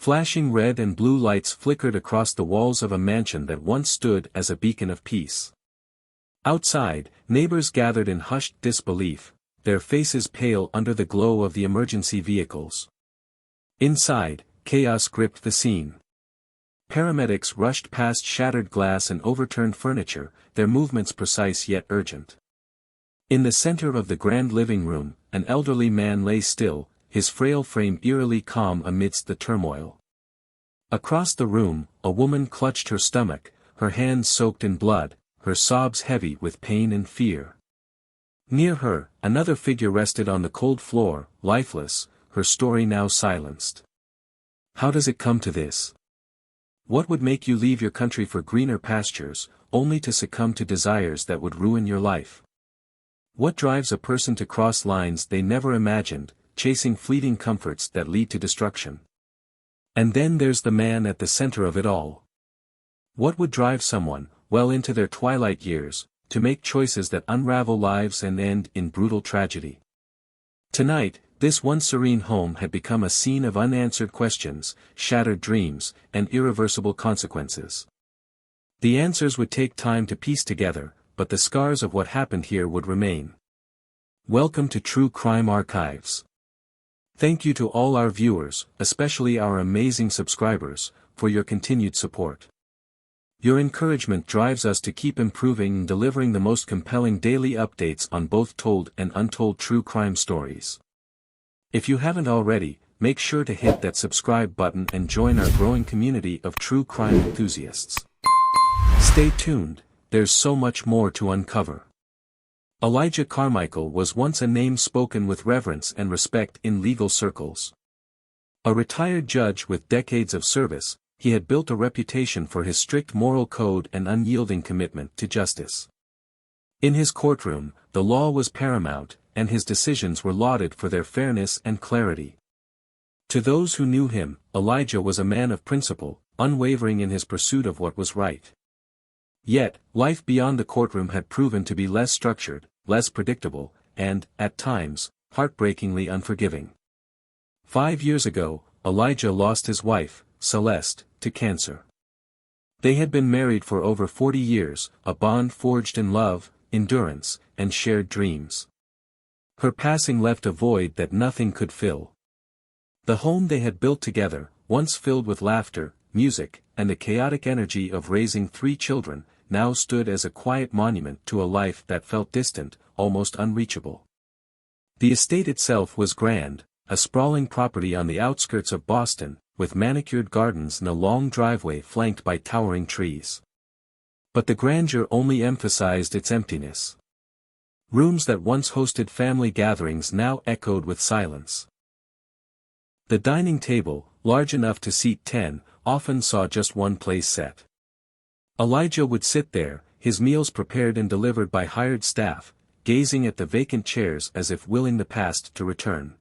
Flashing red and blue lights flickered across the walls of a mansion that once stood as a beacon of peace. Outside, neighbors gathered in hushed disbelief, their faces pale under the glow of the emergency vehicles. Inside, chaos gripped the scene. Paramedics rushed past shattered glass and overturned furniture, their movements precise yet urgent. In the center of the grand living room, an elderly man lay still, his frail frame eerily calm amidst the turmoil. Across the room, a woman clutched her stomach, her hands soaked in blood, her sobs heavy with pain and fear. Near her, another figure rested on the cold floor, lifeless, her story now silenced. How does it come to this? What would make you leave your country for greener pastures, only to succumb to desires that would ruin your life? What drives a person to cross lines they never imagined, chasing fleeting comforts that lead to destruction? And then there's the man at the center of it all. What would drive someone, well into their twilight years, to make choices that unravel lives and end in brutal tragedy? Tonight, this once serene home had become a scene of unanswered questions, shattered dreams, and irreversible consequences. The answers would take time to piece together, but the scars of what happened here would remain. Welcome to True Crime Archives. Thank you to all our viewers, especially our amazing subscribers, for your continued support. Your encouragement drives us to keep improving and delivering the most compelling daily updates on both told and untold true crime stories. If you haven't already, make sure to hit that subscribe button and join our growing community of true crime enthusiasts. Stay tuned, there's so much more to uncover. Elijah Carmichael was once a name spoken with reverence and respect in legal circles. A retired judge with decades of service, he had built a reputation for his strict moral code and unyielding commitment to justice. In his courtroom, the law was paramount, and his decisions were lauded for their fairness and clarity. To those who knew him, Elijah was a man of principle, unwavering in his pursuit of what was right. Yet, life beyond the courtroom had proven to be less structured, less predictable, and, at times, heartbreakingly unforgiving. 5 years ago, Elijah lost his wife, Celeste, to cancer. They had been married for over 40 years, a bond forged in love, endurance, and shared dreams. Her passing left a void that nothing could fill. The home they had built together, once filled with laughter, music, and the chaotic energy of raising 3 children, now stood as a quiet monument to a life that felt distant, almost unreachable. The estate itself was grand, a sprawling property on the outskirts of Boston, with manicured gardens and a long driveway flanked by towering trees. But the grandeur only emphasized its emptiness. Rooms that once hosted family gatherings now echoed with silence. The dining table, large enough to seat 10, often saw just one place set. Elijah would sit there, his meals prepared and delivered by hired staff, gazing at the vacant chairs as if willing the past to return.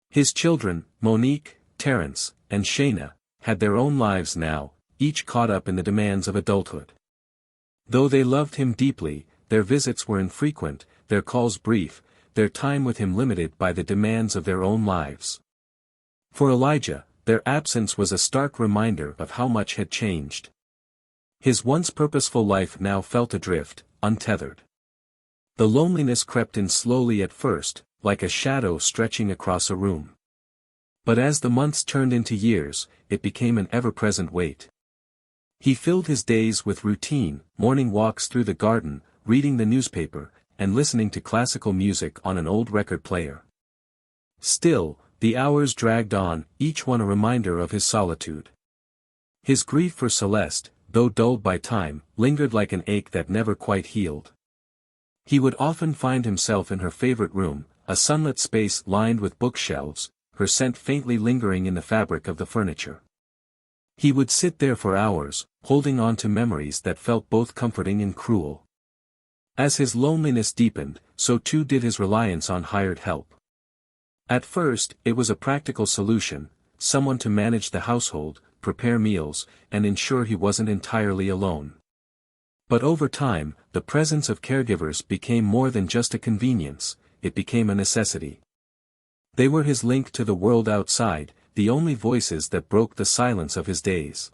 His children, Monique, Terrence, and Shayna, had their own lives now, each caught up in the demands of adulthood. Though they loved him deeply, their visits were infrequent, their calls brief, their time with him limited by the demands of their own lives. For Elijah, their absence was a stark reminder of how much had changed. His once purposeful life now felt adrift, untethered. The loneliness crept in slowly at first, like a shadow stretching across a room. But as the months turned into years, it became an ever-present weight. He filled his days with routine, morning walks through the garden, reading the newspaper, and listening to classical music on an old record player. Still, the hours dragged on, each one a reminder of his solitude. His grief for Celeste, though dulled by time, lingered like an ache that never quite healed. He would often find himself in her favorite room, a sunlit space lined with bookshelves, her scent faintly lingering in the fabric of the furniture. He would sit there for hours, holding on to memories that felt both comforting and cruel. As his loneliness deepened, so too did his reliance on hired help. At first, it was a practical solution, someone to manage the household, prepare meals, and ensure he wasn't entirely alone. But over time, the presence of caregivers became more than just a convenience, it became a necessity. They were his link to the world outside, the only voices that broke the silence of his days.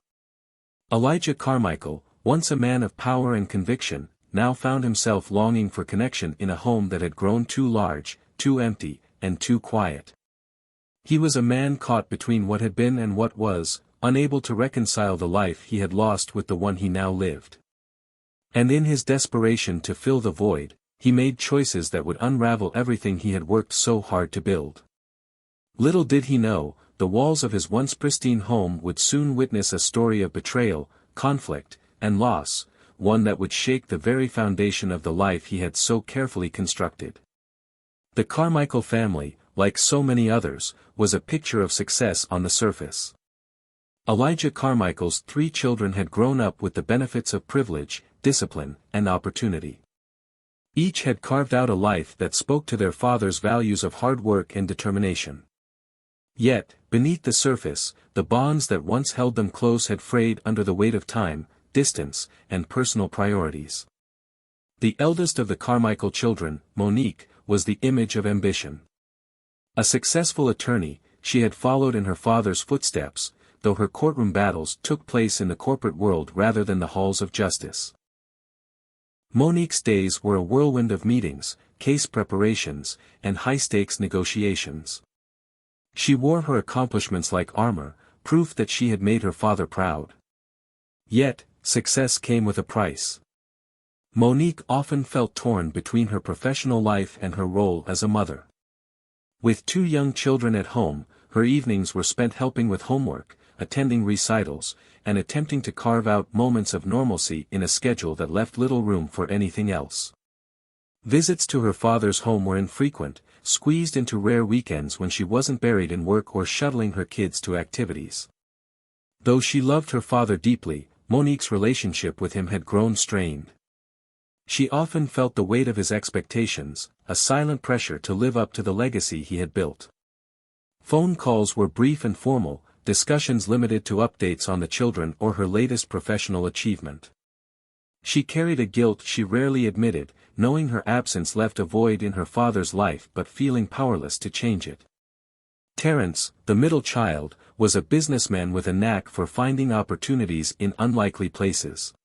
Elijah Carmichael, once a man of power and conviction, now found himself longing for connection in a home that had grown too large, too empty, and too quiet. He was a man caught between what had been and what was, unable to reconcile the life he had lost with the one he now lived. And in his desperation to fill the void, he made choices that would unravel everything he had worked so hard to build. Little did he know, the walls of his once pristine home would soon witness a story of betrayal, conflict, and loss, one that would shake the very foundation of the life he had so carefully constructed. The Carmichael family, like so many others, was a picture of success on the surface. Elijah Carmichael's 3 children had grown up with the benefits of privilege, discipline, and opportunity. Each had carved out a life that spoke to their father's values of hard work and determination. Yet, beneath the surface, the bonds that once held them close had frayed under the weight of time, distance, and personal priorities. The eldest of the Carmichael children, Monique, was the image of ambition. A successful attorney, she had followed in her father's footsteps, though her courtroom battles took place in the corporate world rather than the halls of justice. Monique's days were a whirlwind of meetings, case preparations, and high-stakes negotiations. She wore her accomplishments like armor, proof that she had made her father proud. Yet, success came with a price. Monique often felt torn between her professional life and her role as a mother. With 2 young children at home, her evenings were spent helping with homework, attending recitals, and attempting to carve out moments of normalcy in a schedule that left little room for anything else. Visits to her father's home were infrequent, squeezed into rare weekends when she wasn't buried in work or shuttling her kids to activities. Though she loved her father deeply, Monique's relationship with him had grown strained. She often felt the weight of his expectations, a silent pressure to live up to the legacy he had built. Phone calls were brief and formal, discussions limited to updates on the children or her latest professional achievement. She carried a guilt she rarely admitted, knowing her absence left a void in her father's life but feeling powerless to change it. Terence, the middle child, was a businessman with a knack for finding opportunities in unlikely places.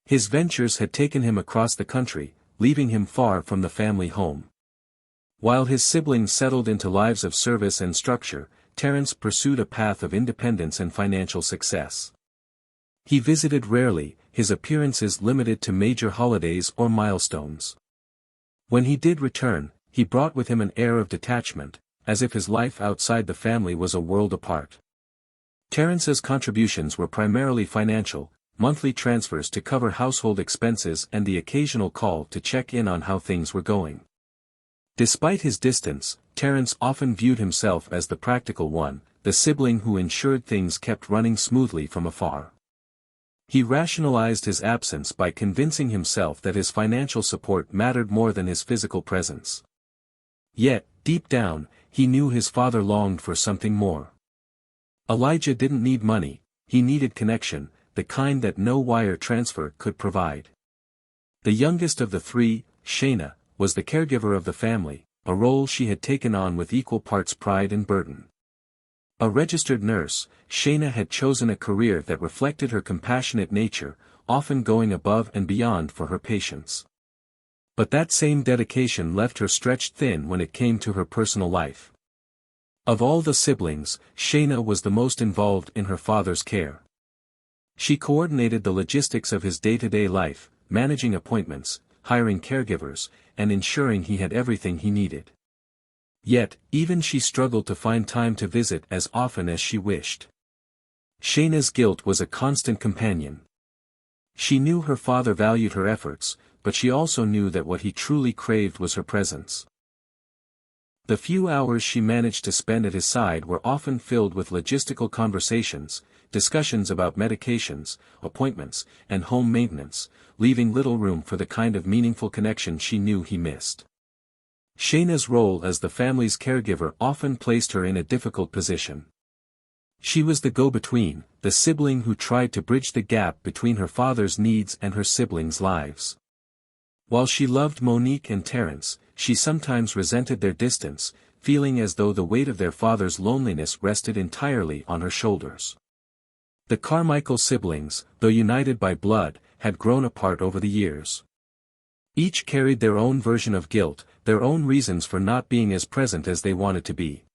His ventures had taken him across the country, leaving him far from the family home. While his siblings settled into lives of service and structure, Terence pursued a path of independence and financial success. He visited rarely, his appearances limited to major holidays or milestones. When he did return, he brought with him an air of detachment, as if his life outside the family was a world apart. Terence's contributions were primarily financial, monthly transfers to cover household expenses and the occasional call to check in on how things were going. Despite his distance, Terence often viewed himself as the practical one, the sibling who ensured things kept running smoothly from afar. He rationalized his absence by convincing himself that his financial support mattered more than his physical presence. Yet, deep down, he knew his father longed for something more. Elijah didn't need money, he needed connection, the kind that no wire transfer could provide. The youngest of the 3, Shayna, was the caregiver of the family, a role she had taken on with equal parts pride and burden. A registered nurse, Shayna had chosen a career that reflected her compassionate nature, often going above and beyond for her patients. But that same dedication left her stretched thin when it came to her personal life. Of all the siblings, Shayna was the most involved in her father's care. She coordinated the logistics of his day-to-day life, managing appointments, hiring caregivers, and ensuring he had everything he needed. Yet, even she struggled to find time to visit as often as she wished. Shayna's guilt was a constant companion. She knew her father valued her efforts, but she also knew that what he truly craved was her presence. The few hours she managed to spend at his side were often filled with logistical conversations, discussions about medications, appointments, and home maintenance, leaving little room for the kind of meaningful connection she knew he missed. Shayna's role as the family's caregiver often placed her in a difficult position. She was the go-between, the sibling who tried to bridge the gap between her father's needs and her siblings' lives. While she loved Monique and Terence, she sometimes resented their distance, feeling as though the weight of their father's loneliness rested entirely on her shoulders. The Carmichael siblings, though united by blood, had grown apart over the years. Each carried their own version of guilt, their own reasons for not being as present as they wanted to be.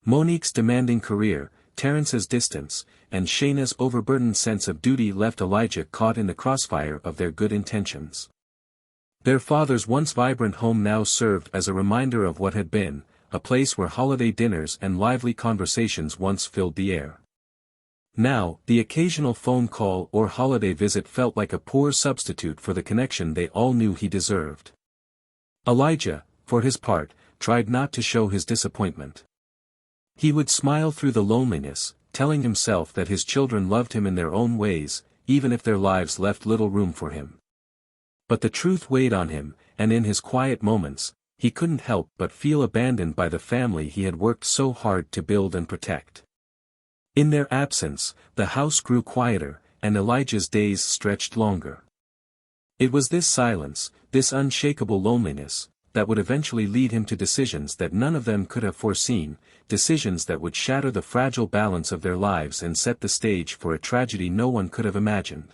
Monique's demanding career, Terrence's distance, and Shayna's overburdened sense of duty left Elijah caught in the crossfire of their good intentions. Their father's once vibrant home now served as a reminder of what had been, a place where holiday dinners and lively conversations once filled the air. Now, the occasional phone call or holiday visit felt like a poor substitute for the connection they all knew he deserved. Elijah, for his part, tried not to show his disappointment. He would smile through the loneliness, telling himself that his children loved him in their own ways, even if their lives left little room for him. But the truth weighed on him, and in his quiet moments, he couldn't help but feel abandoned by the family he had worked so hard to build and protect. In their absence, the house grew quieter, and Elijah's days stretched longer. It was this silence, this unshakable loneliness, that would eventually lead him to decisions that none of them could have foreseen, decisions that would shatter the fragile balance of their lives and set the stage for a tragedy no one could have imagined.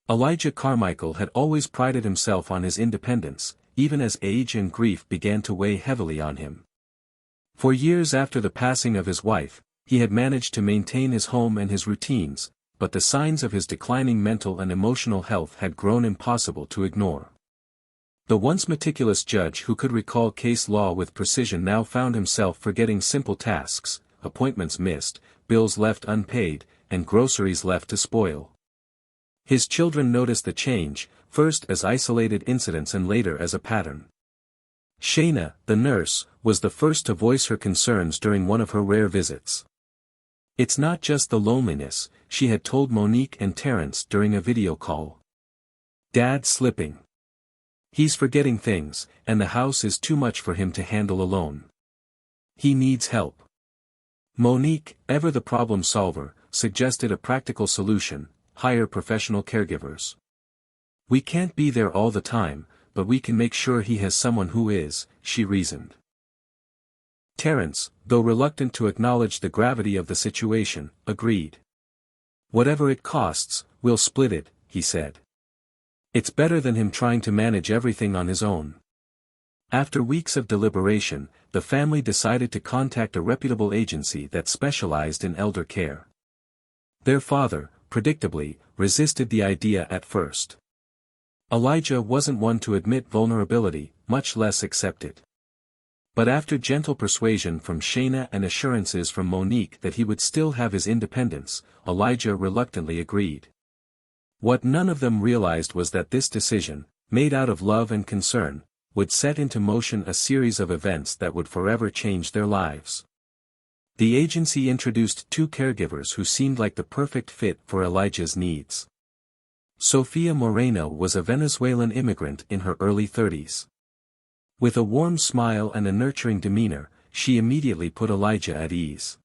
Elijah Carmichael had always prided himself on his independence, even as age and grief began to weigh heavily on him. For years after the passing of his wife, he had managed to maintain his home and his routines, but the signs of his declining mental and emotional health had grown impossible to ignore. The once meticulous judge who could recall case law with precision now found himself forgetting simple tasks, appointments missed, bills left unpaid, and groceries left to spoil. His children noticed the change, first as isolated incidents and later as a pattern. Shayna, the nurse, was the first to voice her concerns during one of her rare visits. "It's not just the loneliness," she had told Monique and Terrence during a video call. "Dad's slipping. He's forgetting things, and the house is too much for him to handle alone. He needs help." Monique, ever the problem solver, suggested a practical solution: hire professional caregivers. "We can't be there all the time, but we can make sure he has someone who is," she reasoned. Terrence, though reluctant to acknowledge the gravity of the situation, agreed. "Whatever it costs, we'll split it," he said. "It's better than him trying to manage everything on his own." After weeks of deliberation, the family decided to contact a reputable agency that specialized in elder care. Their father, predictably, resisted the idea at first. Elijah wasn't one to admit vulnerability, much less accept it. But after gentle persuasion from Shayna and assurances from Monique that he would still have his independence, Elijah reluctantly agreed. What none of them realized was that this decision, made out of love and concern, would set into motion a series of events that would forever change their lives. The agency introduced 2 caregivers who seemed like the perfect fit for Elijah's needs. Sofia Moreno was a Venezuelan immigrant in her early 30s. With a warm smile and a nurturing demeanor, she immediately put Elijah at ease.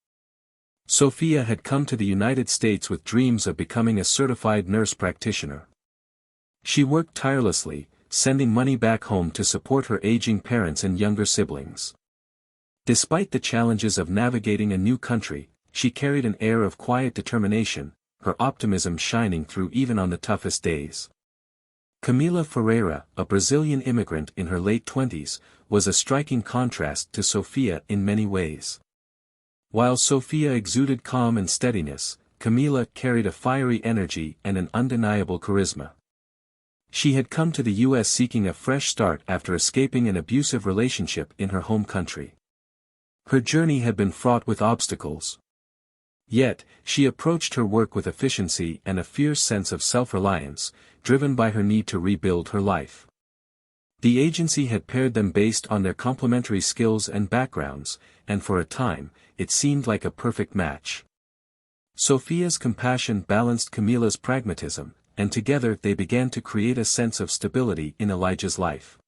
Sofia had come to the United States with dreams of becoming a certified nurse practitioner. She worked tirelessly, sending money back home to support her aging parents and younger siblings. Despite the challenges of navigating a new country, she carried an air of quiet determination, her optimism shining through even on the toughest days. Camila Ferreira, a Brazilian immigrant in her late 20s, was a striking contrast to Sofia in many ways. While Sofia exuded calm and steadiness, Camila carried a fiery energy and an undeniable charisma. She had come to the U.S. seeking a fresh start after escaping an abusive relationship in her home country. Her journey had been fraught with obstacles. Yet, she approached her work with efficiency and a fierce sense of self-reliance, driven by her need to rebuild her life. The agency had paired them based on their complementary skills and backgrounds, and for a time, it seemed like a perfect match. Sofia's compassion balanced Camila's pragmatism, and together they began to create a sense of stability in Elijah's life.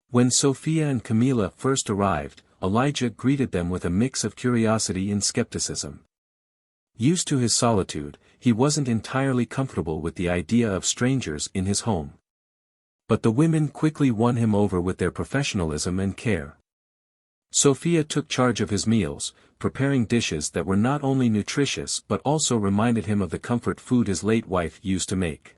When Sofia and Camila first arrived, Elijah greeted them with a mix of curiosity and skepticism. Used to his solitude, he wasn't entirely comfortable with the idea of strangers in his home. But the women quickly won him over with their professionalism and care. Sophia took charge of his meals, preparing dishes that were not only nutritious but also reminded him of the comfort food his late wife used to make.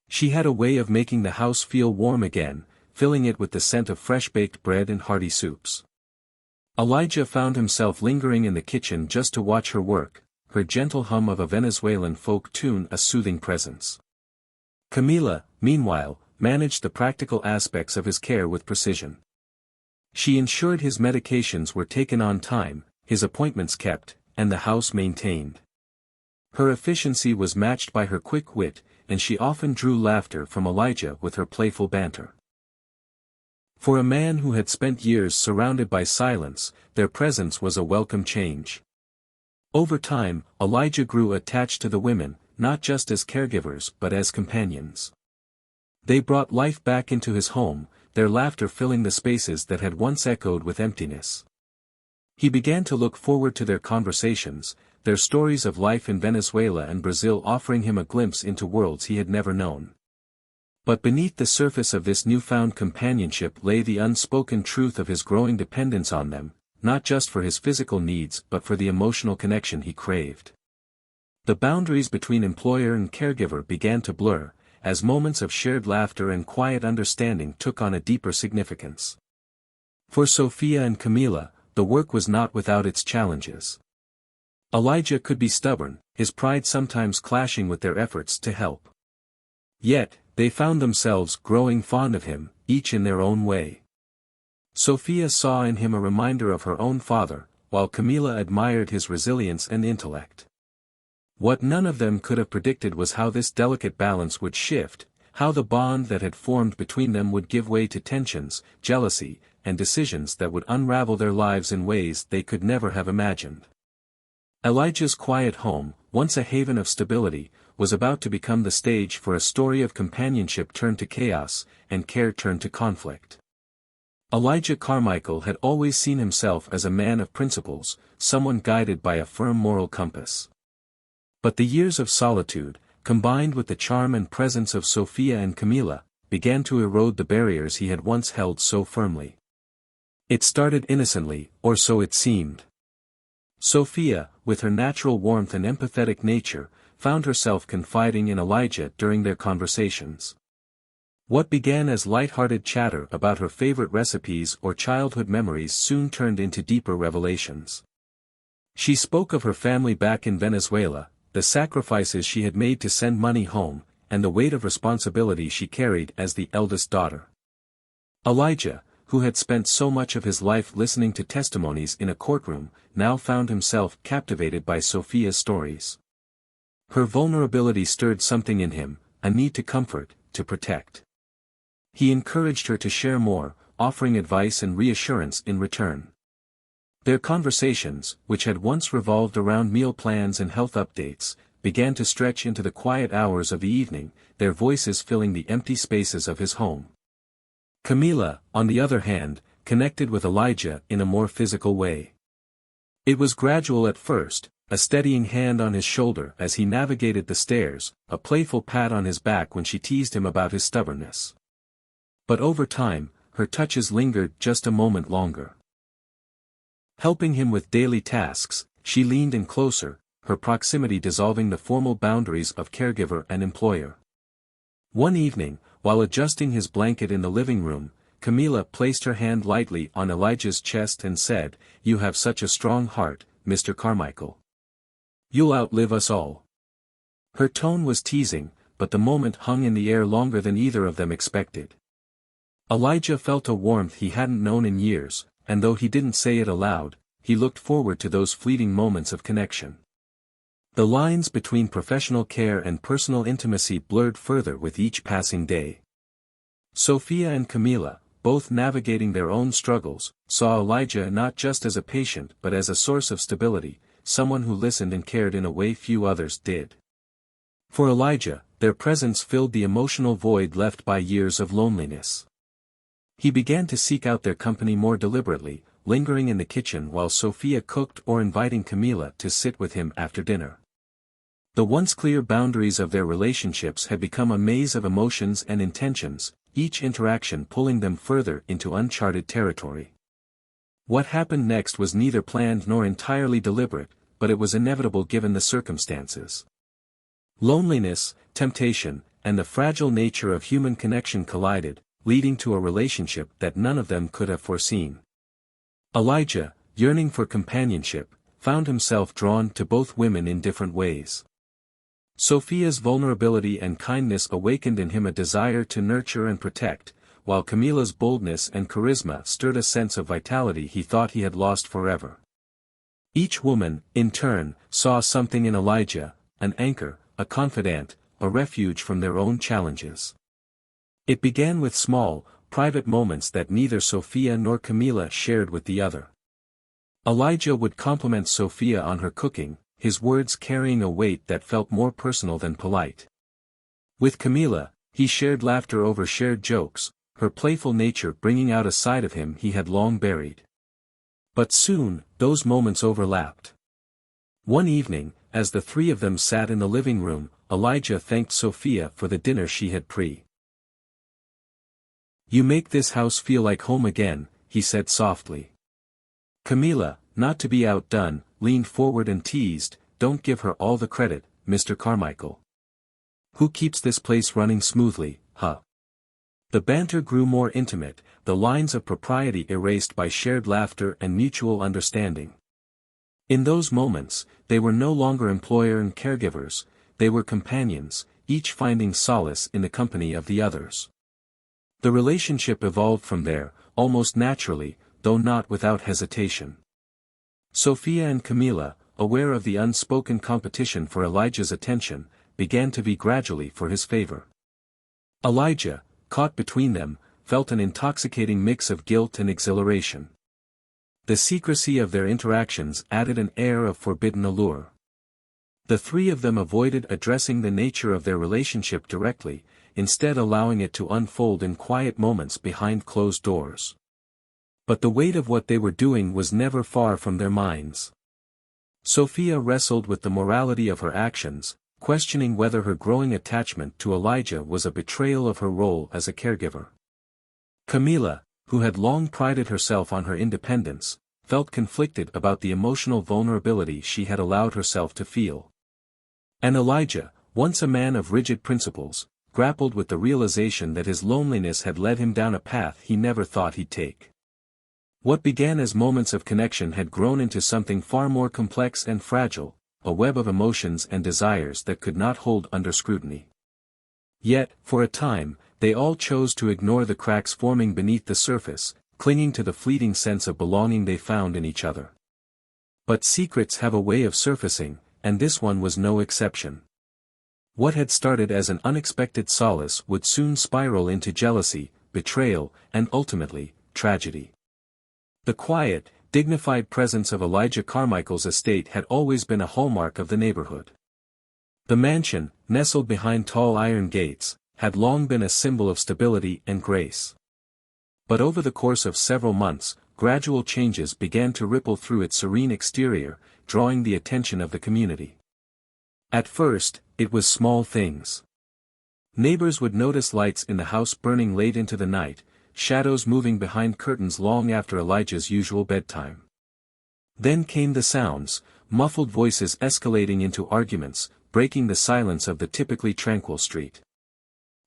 She had a way of making the house feel warm again, filling it with the scent of fresh-baked bread and hearty soups. Elijah found himself lingering in the kitchen just to watch her work, her gentle hum of a Venezuelan folk tune a soothing presence. Camila, meanwhile, managed the practical aspects of his care with precision. She ensured his medications were taken on time, his appointments kept, and the house maintained. Her efficiency was matched by her quick wit, and she often drew laughter from Elijah with her playful banter. For a man who had spent years surrounded by silence, their presence was a welcome change. Over time, Elijah grew attached to the women, not just as caregivers but as companions. They brought life back into his home, their laughter filling the spaces that had once echoed with emptiness. He began to look forward to their conversations, their stories of life in Venezuela and Brazil offering him a glimpse into worlds he had never known. But beneath the surface of this newfound companionship lay the unspoken truth of his growing dependence on them, not just for his physical needs but for the emotional connection he craved. The boundaries between employer and caregiver began to blur, as moments of shared laughter and quiet understanding took on a deeper significance. For Sophia and Camila, the work was not without its challenges. Elijah could be stubborn, his pride sometimes clashing with their efforts to help. Yet, they found themselves growing fond of him, each in their own way. Sophia saw in him a reminder of her own father, while Camila admired his resilience and intellect. What none of them could have predicted was how this delicate balance would shift, how the bond that had formed between them would give way to tensions, jealousy, and decisions that would unravel their lives in ways they could never have imagined. Elijah's quiet home, once a haven of stability, was about to become the stage for a story of companionship turned to chaos, and care turned to conflict. Elijah Carmichael had always seen himself as a man of principles, someone guided by a firm moral compass. But the years of solitude, combined with the charm and presence of Sophia and Camila, began to erode the barriers he had once held so firmly. It started innocently, or so it seemed. Sophia, with her natural warmth and empathetic nature, found herself confiding in Elijah during their conversations. What began as light-hearted chatter about her favorite recipes or childhood memories soon turned into deeper revelations. She spoke of her family back in Venezuela, the sacrifices she had made to send money home, and the weight of responsibility she carried as the eldest daughter. Elijah, who had spent so much of his life listening to testimonies in a courtroom, now found himself captivated by Sophia's stories. Her vulnerability stirred something in him, a need to comfort, to protect. He encouraged her to share more, offering advice and reassurance in return. Their conversations, which had once revolved around meal plans and health updates, began to stretch into the quiet hours of the evening, their voices filling the empty spaces of his home. Camila, on the other hand, connected with Elijah in a more physical way. It was gradual at first, a steadying hand on his shoulder as he navigated the stairs, a playful pat on his back when she teased him about his stubbornness. But over time, her touches lingered just a moment longer. Helping him with daily tasks, she leaned in closer, her proximity dissolving the formal boundaries of caregiver and employer. One evening, while adjusting his blanket in the living room, Camila placed her hand lightly on Elijah's chest and said, "You have such a strong heart, Mr. Carmichael. You'll outlive us all." Her tone was teasing, but the moment hung in the air longer than either of them expected. Elijah felt a warmth he hadn't known in years, and though he didn't say it aloud, he looked forward to those fleeting moments of connection. The lines between professional care and personal intimacy blurred further with each passing day. Sophia and Camila, both navigating their own struggles, saw Elijah not just as a patient but as a source of stability, someone who listened and cared in a way few others did. For Elijah, their presence filled the emotional void left by years of loneliness. He began to seek out their company more deliberately, lingering in the kitchen while Sophia cooked or inviting Camila to sit with him after dinner. The once clear boundaries of their relationships had become a maze of emotions and intentions, each interaction pulling them further into uncharted territory. What happened next was neither planned nor entirely deliberate, but it was inevitable given the circumstances. Loneliness, temptation, and the fragile nature of human connection collided, leading to a relationship that none of them could have foreseen. Elijah, yearning for companionship, found himself drawn to both women in different ways. Sophia's vulnerability and kindness awakened in him a desire to nurture and protect, while Camilla's boldness and charisma stirred a sense of vitality he thought he had lost forever. Each woman, in turn, saw something in Elijah, an anchor, a confidant, a refuge from their own challenges. It began with small, private moments that neither Sophia nor Camilla shared with the other. Elijah would compliment Sophia on her cooking, his words carrying a weight that felt more personal than polite. With Camilla, he shared laughter over shared jokes, her playful nature bringing out a side of him he had long buried. But soon, those moments overlapped. One evening, as the three of them sat in the living room, Elijah thanked Sophia for the dinner she had prepared. "You make this house feel like home again," he said softly. Camilla, not to be outdone, leaned forward and teased, "Don't give her all the credit, Mr. Carmichael. Who keeps this place running smoothly, huh?" The banter grew more intimate, the lines of propriety erased by shared laughter and mutual understanding. In those moments, they were no longer employer and caregivers, they were companions, each finding solace in the company of the others. The relationship evolved from there, almost naturally, though not without hesitation. Sophia and Camilla, aware of the unspoken competition for Elijah's attention, began to vie gradually for his favor. Elijah, caught between them, felt an intoxicating mix of guilt and exhilaration. The secrecy of their interactions added an air of forbidden allure. The three of them avoided addressing the nature of their relationship directly, instead allowing it to unfold in quiet moments behind closed doors. But the weight of what they were doing was never far from their minds. Sophia wrestled with the morality of her actions, questioning whether her growing attachment to Elijah was a betrayal of her role as a caregiver. Camilla, who had long prided herself on her independence, felt conflicted about the emotional vulnerability she had allowed herself to feel. And Elijah, once a man of rigid principles, grappled with the realization that his loneliness had led him down a path he never thought he'd take. What began as moments of connection had grown into something far more complex and fragile, a web of emotions and desires that could not hold under scrutiny. Yet, for a time, they all chose to ignore the cracks forming beneath the surface, clinging to the fleeting sense of belonging they found in each other. But secrets have a way of surfacing, and this one was no exception. What had started as an unexpected solace would soon spiral into jealousy, betrayal, and ultimately, tragedy. The quiet, dignified presence of Elijah Carmichael's estate had always been a hallmark of the neighborhood. The mansion, nestled behind tall iron gates, had long been a symbol of stability and grace. But over the course of several months, gradual changes began to ripple through its serene exterior, drawing the attention of the community. At first, it was small things. Neighbors would notice lights in the house burning late into the night, shadows moving behind curtains long after Elijah's usual bedtime. Then came the sounds, muffled voices escalating into arguments, breaking the silence of the typically tranquil street.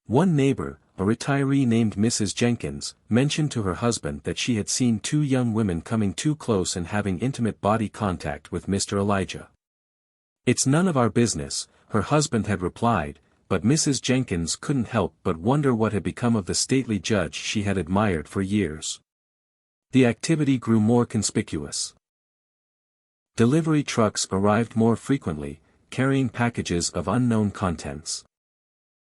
One neighbor, a retiree named Mrs. Jenkins, mentioned to her husband that she had seen two young women coming too close and having intimate body contact with Mr. Elijah. "It's none of our business," her husband had replied, but Mrs. Jenkins couldn't help but wonder what had become of the stately judge she had admired for years. The activity grew more conspicuous. Delivery trucks arrived more frequently, carrying packages of unknown contents.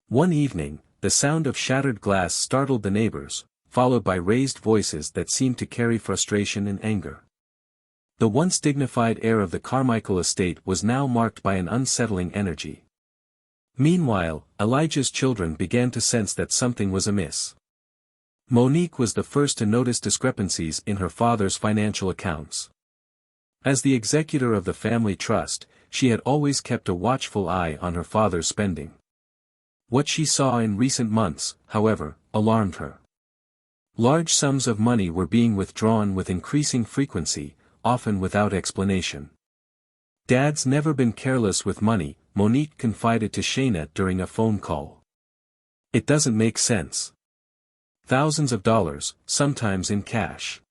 One evening, the sound of shattered glass startled the neighbors, followed by raised voices that seemed to carry frustration and anger. The once dignified air of the Carmichael estate was now marked by an unsettling energy. Meanwhile, Elijah's children began to sense that something was amiss. Monique was the first to notice discrepancies in her father's financial accounts. As the executor of the family trust, she had always kept a watchful eye on her father's spending. What she saw in recent months, however, alarmed her. Large sums of money were being withdrawn with increasing frequency, often without explanation. "Dad's never been careless with money," Monique confided to Shayna during a phone call. "It doesn't make sense. Thousands of dollars, sometimes in cash.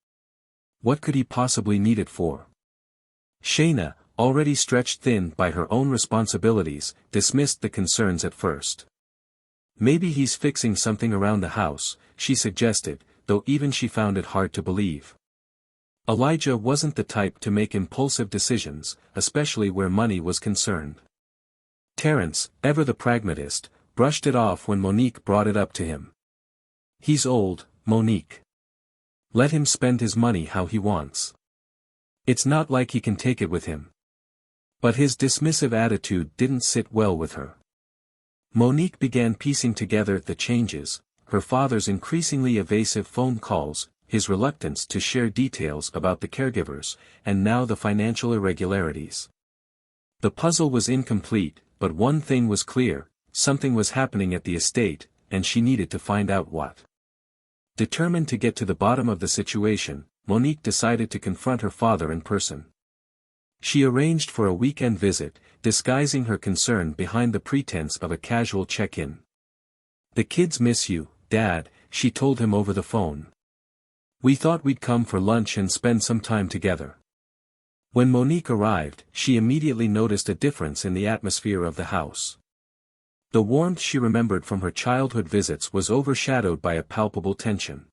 What could he possibly need it for?" Shayna, already stretched thin by her own responsibilities, dismissed the concerns at first. "Maybe he's fixing something around the house," she suggested, though even she found it hard to believe. Elijah wasn't the type to make impulsive decisions, especially where money was concerned. Terence, ever the pragmatist, brushed it off when Monique brought it up to him. "He's old, Monique. Let him spend his money how he wants. It's not like he can take it with him." But his dismissive attitude didn't sit well with her. Monique began piecing together the changes: her father's increasingly evasive phone calls, his reluctance to share details about the caregivers, and now the financial irregularities. The puzzle was incomplete, but one thing was clear: something was happening at the estate, and she needed to find out what. Determined to get to the bottom of the situation, Monique decided to confront her father in person. She arranged for a weekend visit, disguising her concern behind the pretense of a casual check-in. "The kids miss you, Dad," she told him over the phone. "We thought we'd come for lunch and spend some time together." When Monique arrived, she immediately noticed a difference in the atmosphere of the house. The warmth she remembered from her childhood visits was overshadowed by a palpable tension.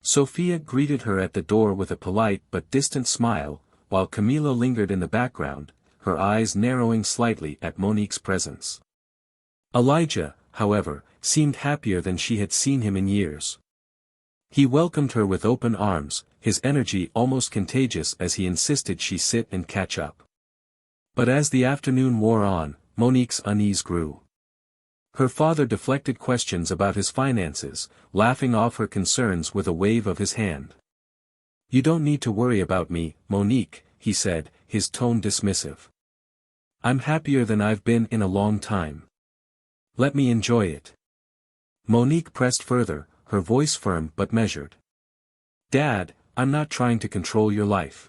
Sophia greeted her at the door with a polite but distant smile, while Camila lingered in the background, her eyes narrowing slightly at Monique's presence. Elijah, however, seemed happier than she had seen him in years. He welcomed her with open arms, his energy almost contagious as he insisted she sit and catch up. But as the afternoon wore on, Monique's unease grew. Her father deflected questions about his finances, laughing off her concerns with a wave of his hand. "You don't need to worry about me, Monique," he said, his tone dismissive. "I'm happier than I've been in a long time. Let me enjoy it." Monique pressed further, her voice firm but measured. "Dad, I'm not trying to control your life.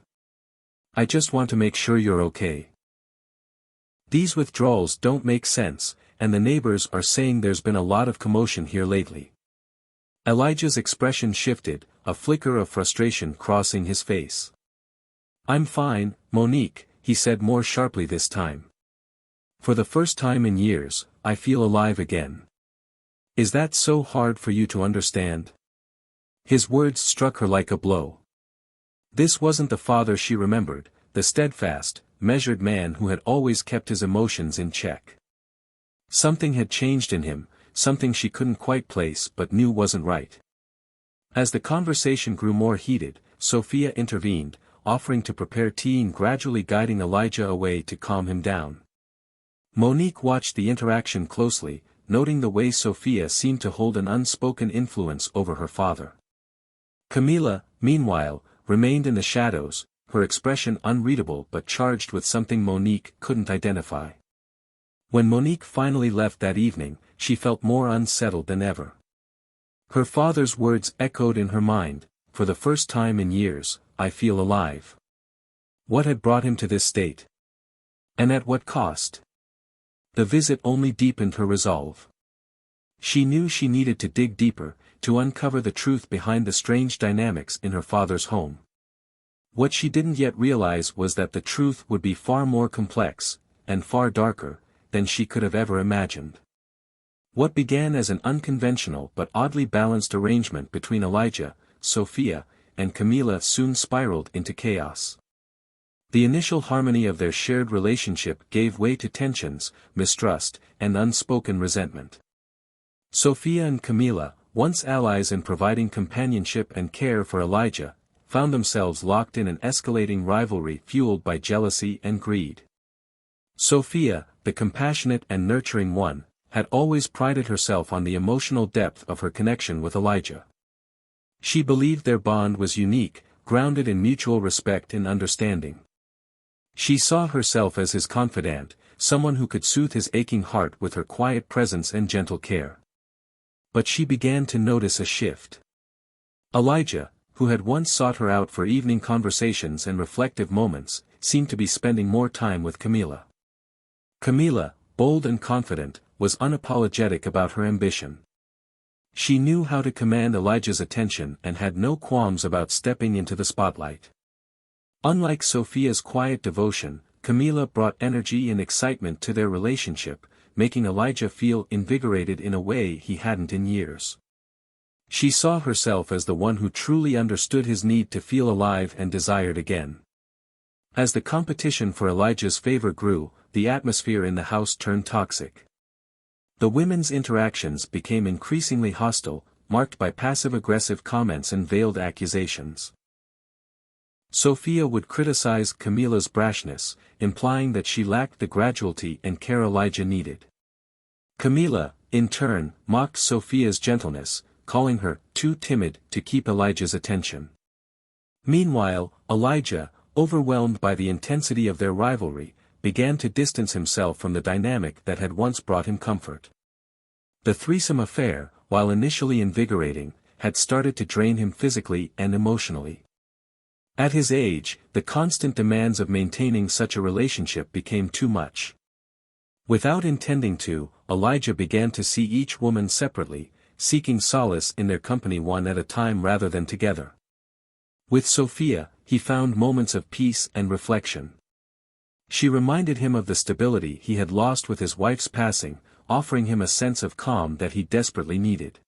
I just want to make sure you're okay. These withdrawals don't make sense, and the neighbors are saying there's been a lot of commotion here lately." Elijah's expression shifted, a flicker of frustration crossing his face. "I'm fine, Monique," he said more sharply this time. "For the first time in years, I feel alive again. Is that so hard for you to understand?" His words struck her like a blow. This wasn't the father she remembered, the steadfast, measured man who had always kept his emotions in check. Something had changed in him, something she couldn't quite place but knew wasn't right. As the conversation grew more heated, Sophia intervened, offering to prepare tea and gradually guiding Elijah away to calm him down. Monique watched the interaction closely, noting the way Sophia seemed to hold an unspoken influence over her father. Camila, meanwhile, remained in the shadows, her expression unreadable but charged with something Monique couldn't identify. When Monique finally left that evening, she felt more unsettled than ever. Her father's words echoed in her mind: "For the first time in years, I feel alive." What had brought him to this state? And at what cost? The visit only deepened her resolve. She knew she needed to dig deeper, to uncover the truth behind the strange dynamics in her father's home. What she didn't yet realize was that the truth would be far more complex, and far darker, than she could have ever imagined. What began as an unconventional but oddly balanced arrangement between Elijah, Sophia, and Camila soon spiraled into chaos. The initial harmony of their shared relationship gave way to tensions, mistrust, and unspoken resentment. Sophia and Camila, once allies in providing companionship and care for Elijah, found themselves locked in an escalating rivalry fueled by jealousy and greed. Sophia, the compassionate and nurturing one, had always prided herself on the emotional depth of her connection with Elijah. She believed their bond was unique, grounded in mutual respect and understanding. She saw herself as his confidant, someone who could soothe his aching heart with her quiet presence and gentle care. But she began to notice a shift. Elijah, who had once sought her out for evening conversations and reflective moments, seemed to be spending more time with Camila. Camila, bold and confident, was unapologetic about her ambition. She knew how to command Elijah's attention and had no qualms about stepping into the spotlight. Unlike Sophia's quiet devotion, Camila brought energy and excitement to their relationship, making Elijah feel invigorated in a way he hadn't in years. She saw herself as the one who truly understood his need to feel alive and desired again. As the competition for Elijah's favor grew, the atmosphere in the house turned toxic. The women's interactions became increasingly hostile, marked by passive-aggressive comments and veiled accusations. Sophia would criticize Camila's brashness, implying that she lacked the graduality and care Elijah needed. Camila, in turn, mocked Sophia's gentleness, calling her too timid to keep Elijah's attention. Meanwhile, Elijah, overwhelmed by the intensity of their rivalry, began to distance himself from the dynamic that had once brought him comfort. The threesome affair, while initially invigorating, had started to drain him physically and emotionally. At his age, the constant demands of maintaining such a relationship became too much. Without intending to, Elijah began to see each woman separately, seeking solace in their company one at a time rather than together. With Sophia, he found moments of peace and reflection. She reminded him of the stability he had lost with his wife's passing, offering him a sense of calm that he desperately needed.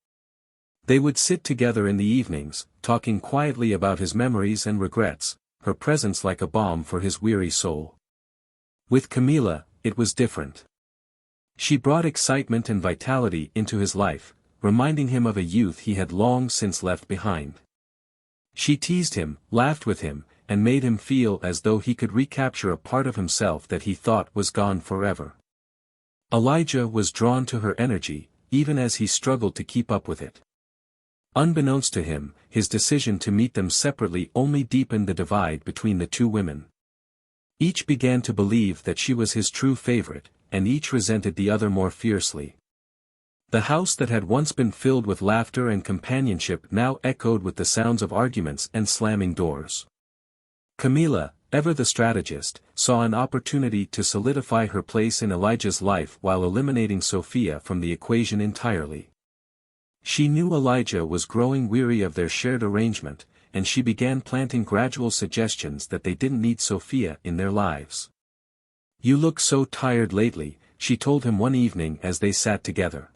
They would sit together in the evenings, talking quietly about his memories and regrets, her presence like a balm for his weary soul. With Camila, it was different. She brought excitement and vitality into his life, reminding him of a youth he had long since left behind. She teased him, laughed with him, and made him feel as though he could recapture a part of himself that he thought was gone forever. Elijah was drawn to her energy, even as he struggled to keep up with it. Unbeknownst to him, his decision to meet them separately only deepened the divide between the two women. Each began to believe that she was his true favorite, and each resented the other more fiercely. The house that had once been filled with laughter and companionship now echoed with the sounds of arguments and slamming doors. Camila, ever the strategist, saw an opportunity to solidify her place in Elijah's life while eliminating Sophia from the equation entirely. She knew Elijah was growing weary of their shared arrangement, and she began planting gradual suggestions that they didn't need Sophia in their lives. "You look so tired lately," she told him one evening as they sat together.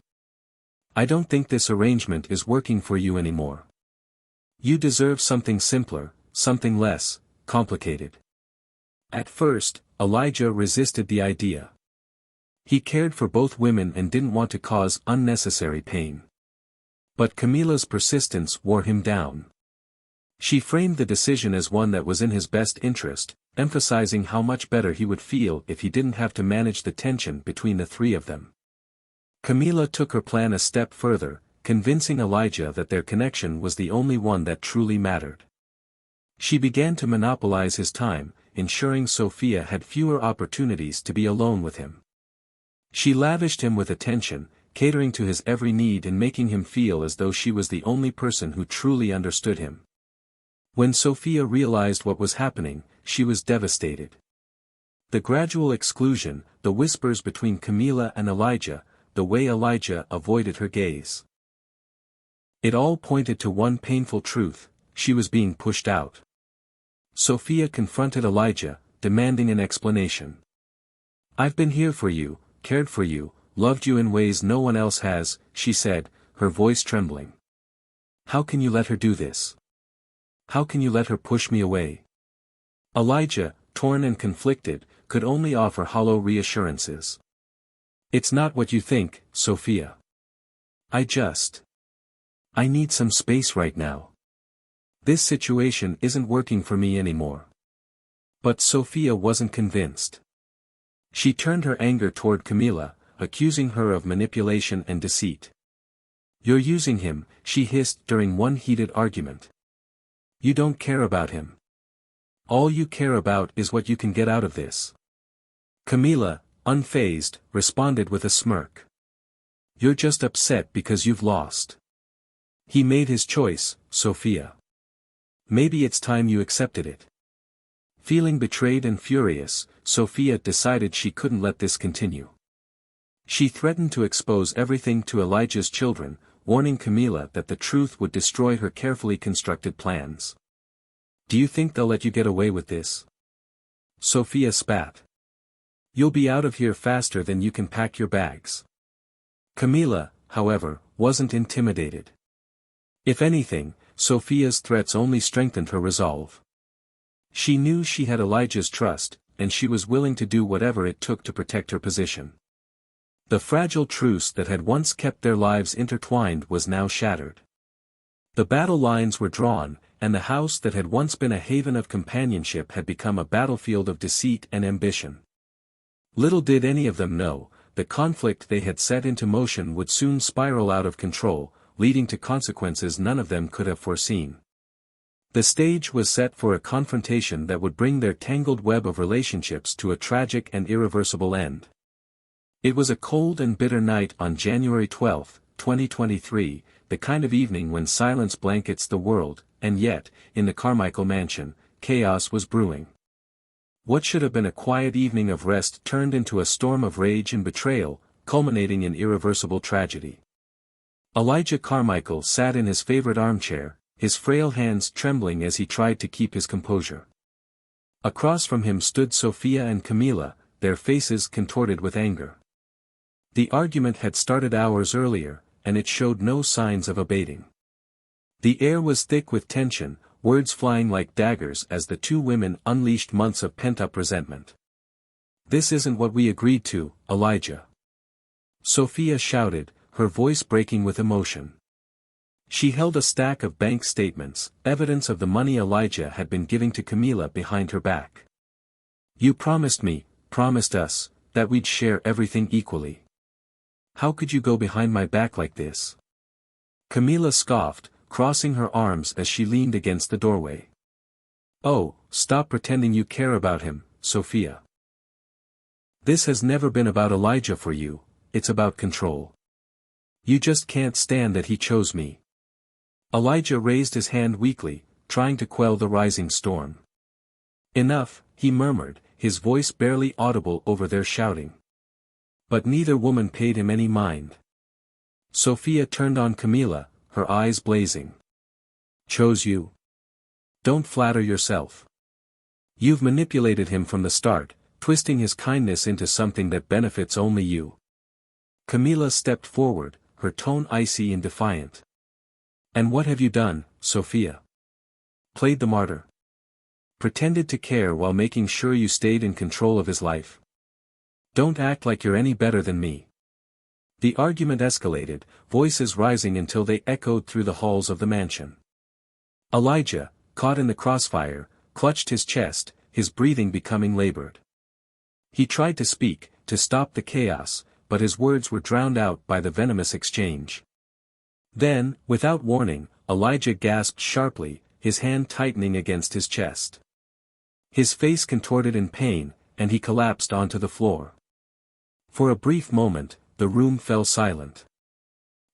"I don't think this arrangement is working for you anymore. You deserve something simpler, something less complicated." At first, Elijah resisted the idea. He cared for both women and didn't want to cause unnecessary pain. But Camila's persistence wore him down. She framed the decision as one that was in his best interest, emphasizing how much better he would feel if he didn't have to manage the tension between the three of them. Camila took her plan a step further, convincing Elijah that their connection was the only one that truly mattered. She began to monopolize his time, ensuring Sophia had fewer opportunities to be alone with him. She lavished him with attention, catering to his every need and making him feel as though she was the only person who truly understood him. When Sophia realized what was happening, she was devastated. The gradual exclusion, the whispers between Camila and Elijah, the way Elijah avoided her gaze. It all pointed to one painful truth: she was being pushed out. Sophia confronted Elijah, demanding an explanation. "I've been here for you, cared for you, loved you in ways no one else has," she said, her voice trembling. "How can you let her do this? How can you let her push me away?" Elijah, torn and conflicted, could only offer hollow reassurances. "It's not what you think, Sophia. I need some space right now. This situation isn't working for me anymore." But Sophia wasn't convinced. She turned her anger toward Camila, accusing her of manipulation and deceit. "You're using him," she hissed during one heated argument. "You don't care about him. All you care about is what you can get out of this." Camila, unfazed, responded with a smirk. "You're just upset because you've lost. He made his choice, Sophia. Maybe it's time you accepted it. Feeling betrayed and furious, Sophia decided she couldn't let this continue. She threatened to expose everything to Elijah's children, warning Camila that the truth would destroy her carefully constructed plans. Do you think they'll let you get away with this? Sophia spat. You'll be out of here faster than you can pack your bags. Camila, however, wasn't intimidated. If anything, Sophia's threats only strengthened her resolve. She knew she had Elijah's trust, and she was willing to do whatever it took to protect her position. The fragile truce that had once kept their lives intertwined was now shattered. The battle lines were drawn, and the house that had once been a haven of companionship had become a battlefield of deceit and ambition. Little did any of them know, the conflict they had set into motion would soon spiral out of control, leading to consequences none of them could have foreseen. The stage was set for a confrontation that would bring their tangled web of relationships to a tragic and irreversible end. It was a cold and bitter night on January 12, 2023, the kind of evening when silence blankets the world, and yet, in the Carmichael mansion, chaos was brewing. What should have been a quiet evening of rest turned into a storm of rage and betrayal, culminating in irreversible tragedy. Elijah Carmichael sat in his favorite armchair, his frail hands trembling as he tried to keep his composure. Across from him stood Sophia and Camila, their faces contorted with anger. The argument had started hours earlier, and it showed no signs of abating. The air was thick with tension, words flying like daggers as the two women unleashed months of pent-up resentment. "This isn't what we agreed to, Elijah," Sophia shouted, her voice breaking with emotion. She held a stack of bank statements, evidence of the money Elijah had been giving to Camila behind her back. "You promised us, that we'd share everything equally. How could you go behind my back like this?" Camila scoffed, crossing her arms as she leaned against the doorway. "Oh, stop pretending you care about him, Sophia. This has never been about Elijah for you, it's about control. You just can't stand that he chose me." Elijah raised his hand weakly, trying to quell the rising storm. "Enough," he murmured, his voice barely audible over their shouting. But neither woman paid him any mind. Sophia turned on Camila, her eyes blazing. "Chose you? Don't flatter yourself. You've manipulated him from the start, twisting his kindness into something that benefits only you." Camila stepped forward, her tone icy and defiant. "And what have you done, Sophia? Played the martyr? Pretended to care while making sure you stayed in control of his life? Don't act like you're any better than me." The argument escalated, voices rising until they echoed through the halls of the mansion. Elijah, caught in the crossfire, clutched his chest, his breathing becoming labored. He tried to speak, to stop the chaos, but his words were drowned out by the venomous exchange. Then, without warning, Elijah gasped sharply, his hand tightening against his chest. His face contorted in pain, and he collapsed onto the floor. For a brief moment, the room fell silent.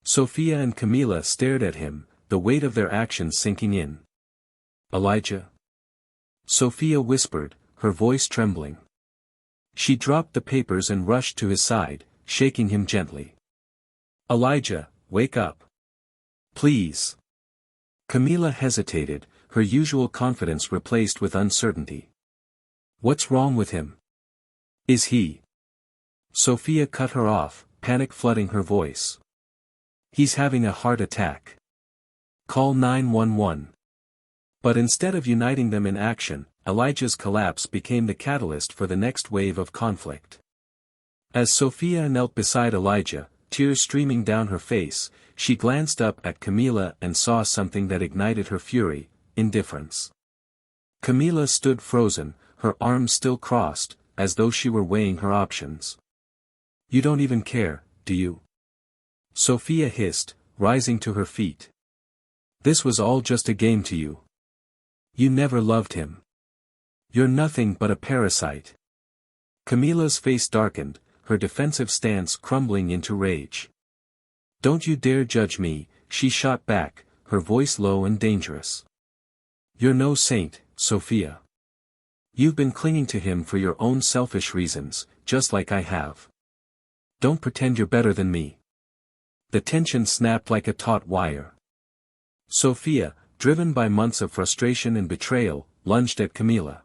Sophia and Camila stared at him, the weight of their actions sinking in. "Elijah?" Sophia whispered, her voice trembling. She dropped the papers and rushed to his side, shaking him gently. "Elijah, wake up. Please." Camila hesitated, her usual confidence replaced with uncertainty. "What's wrong with him? Is he?" Sophia cut her off, panic flooding her voice. "He's having a heart attack. Call 911. But instead of uniting them in action, Elijah's collapse became the catalyst for the next wave of conflict. As Sophia knelt beside Elijah, tears streaming down her face, she glanced up at Camila and saw something that ignited her fury: indifference. Camila stood frozen, her arms still crossed, as though she were weighing her options. "You don't even care, do you?" Sophia hissed, rising to her feet. "This was all just a game to you. You never loved him. You're nothing but a parasite." Camila's face darkened, her defensive stance crumbling into rage. "Don't you dare judge me," she shot back, her voice low and dangerous. "You're no saint, Sophia. You've been clinging to him for your own selfish reasons, just like I have. Don't pretend you're better than me." The tension snapped like a taut wire. Sophia, driven by months of frustration and betrayal, lunged at Camila.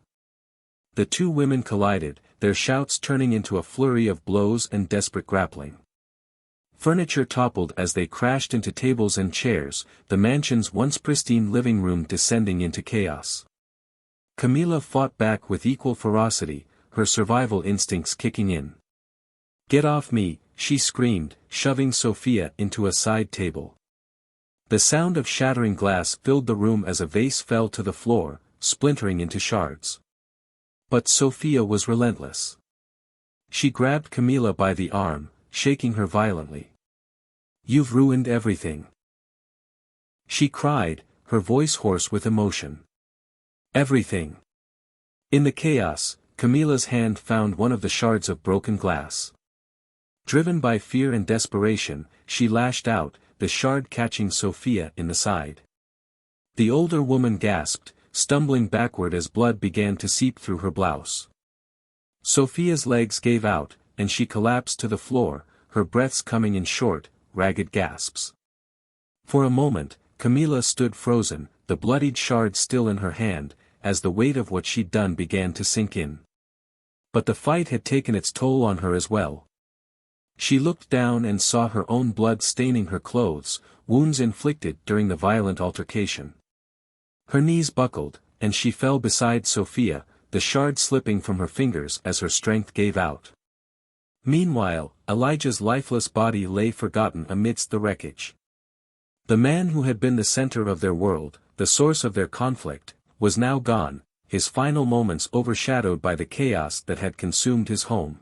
The two women collided, their shouts turning into a flurry of blows and desperate grappling. Furniture toppled as they crashed into tables and chairs, the mansion's once pristine living room descending into chaos. Camila fought back with equal ferocity, her survival instincts kicking in. "Get off me," she screamed, shoving Sophia into a side table. The sound of shattering glass filled the room as a vase fell to the floor, splintering into shards. But Sophia was relentless. She grabbed Camila by the arm, shaking her violently. "You've ruined everything," she cried, her voice hoarse with emotion. "Everything." In the chaos, Camila's hand found one of the shards of broken glass. Driven by fear and desperation, she lashed out, the shard catching Sophia in the side. The older woman gasped, stumbling backward as blood began to seep through her blouse. Sophia's legs gave out, and she collapsed to the floor, her breaths coming in short, ragged gasps. For a moment, Camila stood frozen, the bloodied shard still in her hand, as the weight of what she'd done began to sink in. But the fight had taken its toll on her as well. She looked down and saw her own blood staining her clothes, wounds inflicted during the violent altercation. Her knees buckled, and she fell beside Sophia, the shard slipping from her fingers as her strength gave out. Meanwhile, Elijah's lifeless body lay forgotten amidst the wreckage. The man who had been the center of their world, the source of their conflict, was now gone, his final moments overshadowed by the chaos that had consumed his home.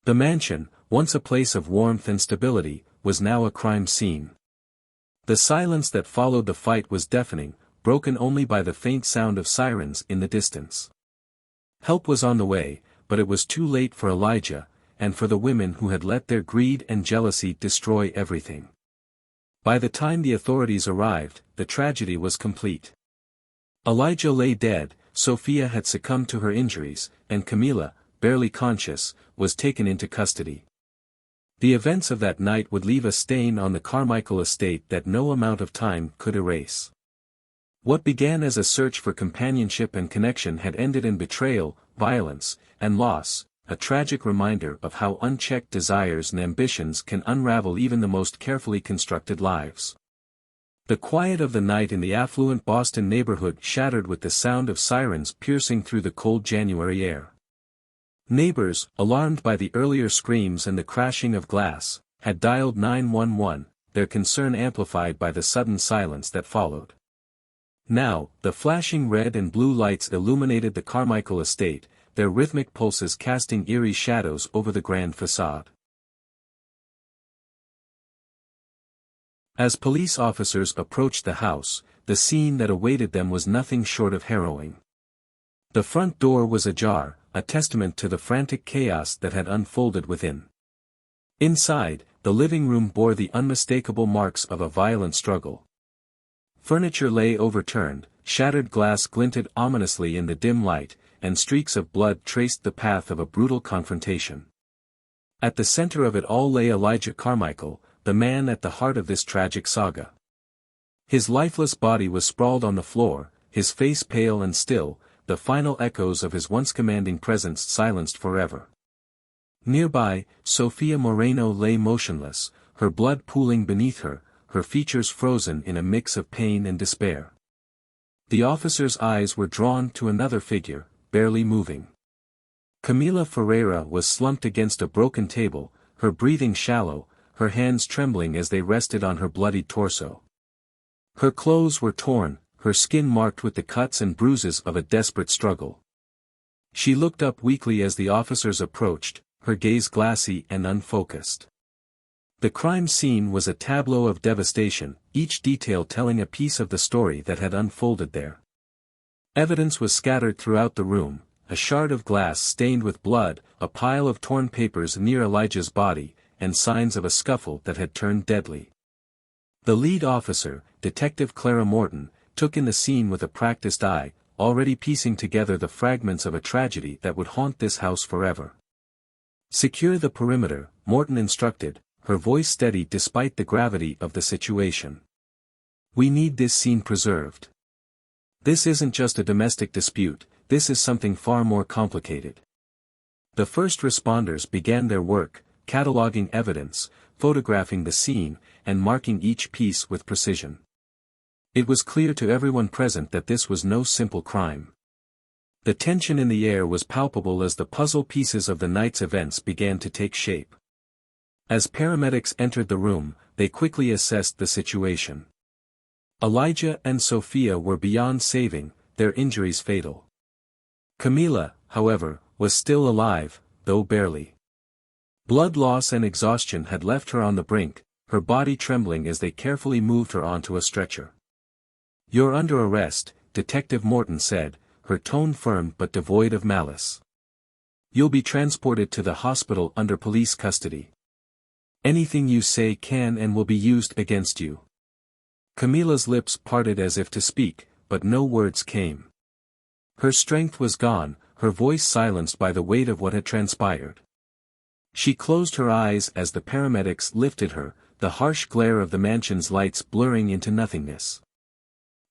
The mansion, once a place of warmth and stability, was now a crime scene. The silence that followed the fight was deafening, broken only by the faint sound of sirens in the distance. Help was on the way, but it was too late for Elijah, and for the women who had let their greed and jealousy destroy everything. By the time the authorities arrived, the tragedy was complete. Elijah lay dead, Sophia had succumbed to her injuries, and Camila, barely conscious, was taken into custody. The events of that night would leave a stain on the Carmichael estate that no amount of time could erase. What began as a search for companionship and connection had ended in betrayal, violence, and loss, a tragic reminder of how unchecked desires and ambitions can unravel even the most carefully constructed lives. The quiet of the night in the affluent Boston neighborhood shattered with the sound of sirens piercing through the cold January air. Neighbors, alarmed by the earlier screams and the crashing of glass, had dialed 911, their concern amplified by the sudden silence that followed. Now, the flashing red and blue lights illuminated the Carmichael estate, their rhythmic pulses casting eerie shadows over the grand facade. As police officers approached the house, the scene that awaited them was nothing short of harrowing. The front door was ajar, a testament to the frantic chaos that had unfolded within. Inside, the living room bore the unmistakable marks of a violent struggle. Furniture lay overturned, shattered glass glinted ominously in the dim light, and streaks of blood traced the path of a brutal confrontation. At the center of it all lay Elijah Carmichael, the man at the heart of this tragic saga. His lifeless body was sprawled on the floor, his face pale and still, the final echoes of his once commanding presence silenced forever. Nearby, Sophia Moreno lay motionless, her blood pooling beneath her, her features frozen in a mix of pain and despair. The officer's eyes were drawn to another figure, barely moving. Camila Ferreira was slumped against a broken table, her breathing shallow, her hands trembling as they rested on her bloodied torso. Her clothes were torn, her skin marked with the cuts and bruises of a desperate struggle. She looked up weakly as the officers approached, her gaze glassy and unfocused. The crime scene was a tableau of devastation, each detail telling a piece of the story that had unfolded there. Evidence was scattered throughout the room, a shard of glass stained with blood, a pile of torn papers near Elijah's body, and signs of a scuffle that had turned deadly. The lead officer, Detective Clara Morton, took in the scene with a practiced eye, already piecing together the fragments of a tragedy that would haunt this house forever. "Secure the perimeter," Morton instructed, her voice steady despite the gravity of the situation. "We need this scene preserved. This isn't just a domestic dispute, this is something far more complicated." The first responders began their work, cataloging evidence, photographing the scene, and marking each piece with precision. It was clear to everyone present that this was no simple crime. The tension in the air was palpable as the puzzle pieces of the night's events began to take shape. As paramedics entered the room, they quickly assessed the situation. Elijah and Sophia were beyond saving, their injuries fatal. Camila, however, was still alive, though barely. Blood loss and exhaustion had left her on the brink, her body trembling as they carefully moved her onto a stretcher. "You're under arrest," Detective Morton said, her tone firm but devoid of malice. "You'll be transported to the hospital under police custody. Anything you say can and will be used against you." Camila's lips parted as if to speak, but no words came. Her strength was gone, her voice silenced by the weight of what had transpired. She closed her eyes as the paramedics lifted her, the harsh glare of the mansion's lights blurring into nothingness.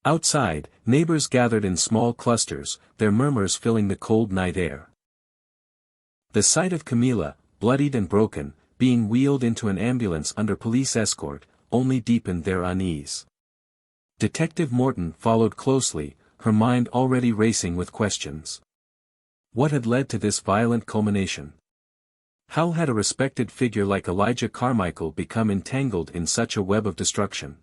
Outside, neighbors gathered in small clusters, their murmurs filling the cold night air. The sight of Camila, bloodied and broken, being wheeled into an ambulance under police escort, only deepened their unease. Detective Morton followed closely, her mind already racing with questions. What had led to this violent culmination? How had a respected figure like Elijah Carmichael become entangled in such a web of destruction?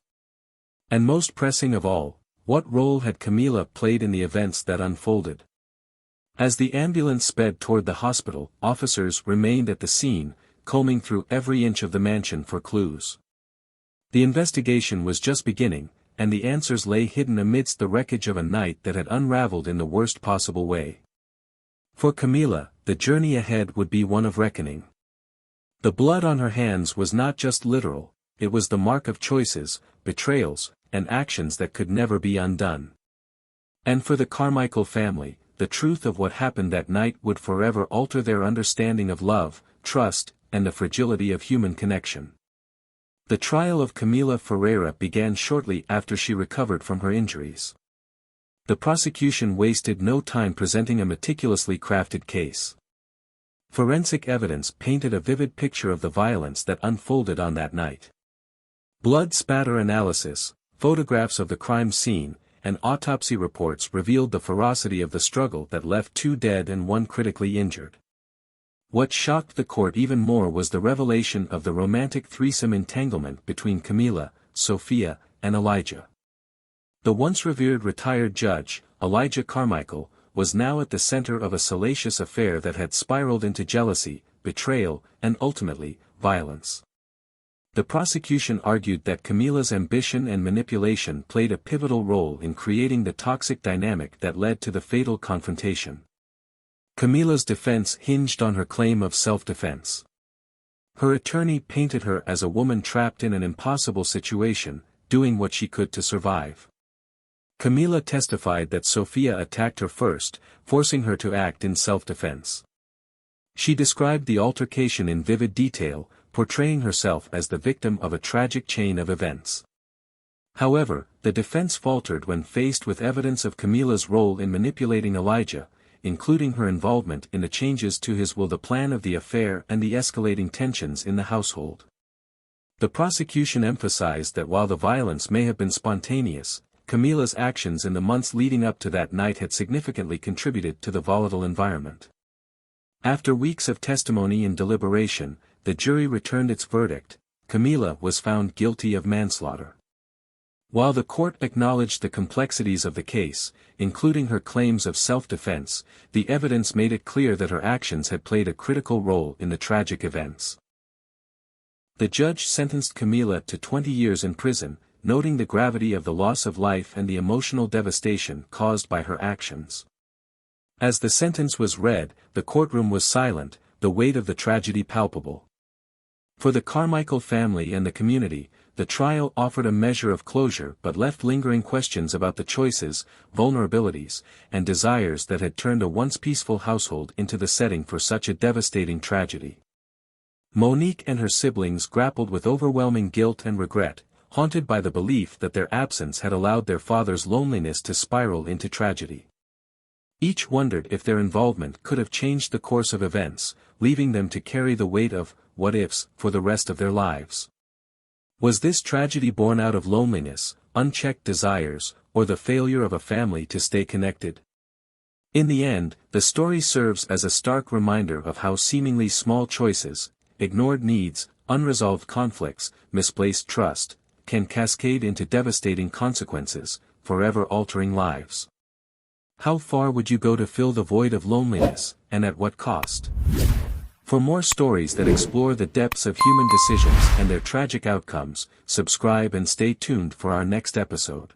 And most pressing of all, what role had Camila played in the events that unfolded? As the ambulance sped toward the hospital, officers remained at the scene, combing through every inch of the mansion for clues. The investigation was just beginning, and the answers lay hidden amidst the wreckage of a night that had unraveled in the worst possible way. For Camila, the journey ahead would be one of reckoning. The blood on her hands was not just literal, it was the mark of choices, betrayals, and actions that could never be undone. And for the Carmichael family, the truth of what happened that night would forever alter their understanding of love, trust, and the fragility of human connection. The trial of Camila Ferreira began shortly after she recovered from her injuries. The prosecution wasted no time presenting a meticulously crafted case. Forensic evidence painted a vivid picture of the violence that unfolded on that night. Blood spatter analysis, photographs of the crime scene, and autopsy reports revealed the ferocity of the struggle that left 2 dead and 1 critically injured. What shocked the court even more was the revelation of the romantic threesome entanglement between Camila, Sophia, and Elijah. The once revered retired judge, Elijah Carmichael, was now at the center of a salacious affair that had spiraled into jealousy, betrayal, and ultimately, violence. The prosecution argued that Camila's ambition and manipulation played a pivotal role in creating the toxic dynamic that led to the fatal confrontation. Camila's defense hinged on her claim of self-defense. Her attorney painted her as a woman trapped in an impossible situation, doing what she could to survive. Camila testified that Sophia attacked her first, forcing her to act in self-defense. She described the altercation in vivid detail, portraying herself as the victim of a tragic chain of events. However, the defense faltered when faced with evidence of Camila's role in manipulating Elijah, including her involvement in the changes to his will, the plan of the affair, and the escalating tensions in the household. The prosecution emphasized that while the violence may have been spontaneous, Camila's actions in the months leading up to that night had significantly contributed to the volatile environment. After weeks of testimony and deliberation, the jury returned its verdict: Camila was found guilty of manslaughter. While the court acknowledged the complexities of the case, including her claims of self-defense, the evidence made it clear that her actions had played a critical role in the tragic events. The judge sentenced Camila to 20 years in prison, noting the gravity of the loss of life and the emotional devastation caused by her actions. As the sentence was read, the courtroom was silent, the weight of the tragedy palpable. For the Carmichael family and the community, the trial offered a measure of closure but left lingering questions about the choices, vulnerabilities, and desires that had turned a once peaceful household into the setting for such a devastating tragedy. Monique and her siblings grappled with overwhelming guilt and regret, haunted by the belief that their absence had allowed their father's loneliness to spiral into tragedy. Each wondered if their involvement could have changed the course of events, leaving them to carry the weight of what-ifs for the rest of their lives. Was this tragedy born out of loneliness, unchecked desires, or the failure of a family to stay connected? In the end, the story serves as a stark reminder of how seemingly small choices, ignored needs, unresolved conflicts, misplaced trust, can cascade into devastating consequences, forever altering lives. How far would you go to fill the void of loneliness, and at what cost? For more stories that explore the depths of human decisions and their tragic outcomes, subscribe and stay tuned for our next episode.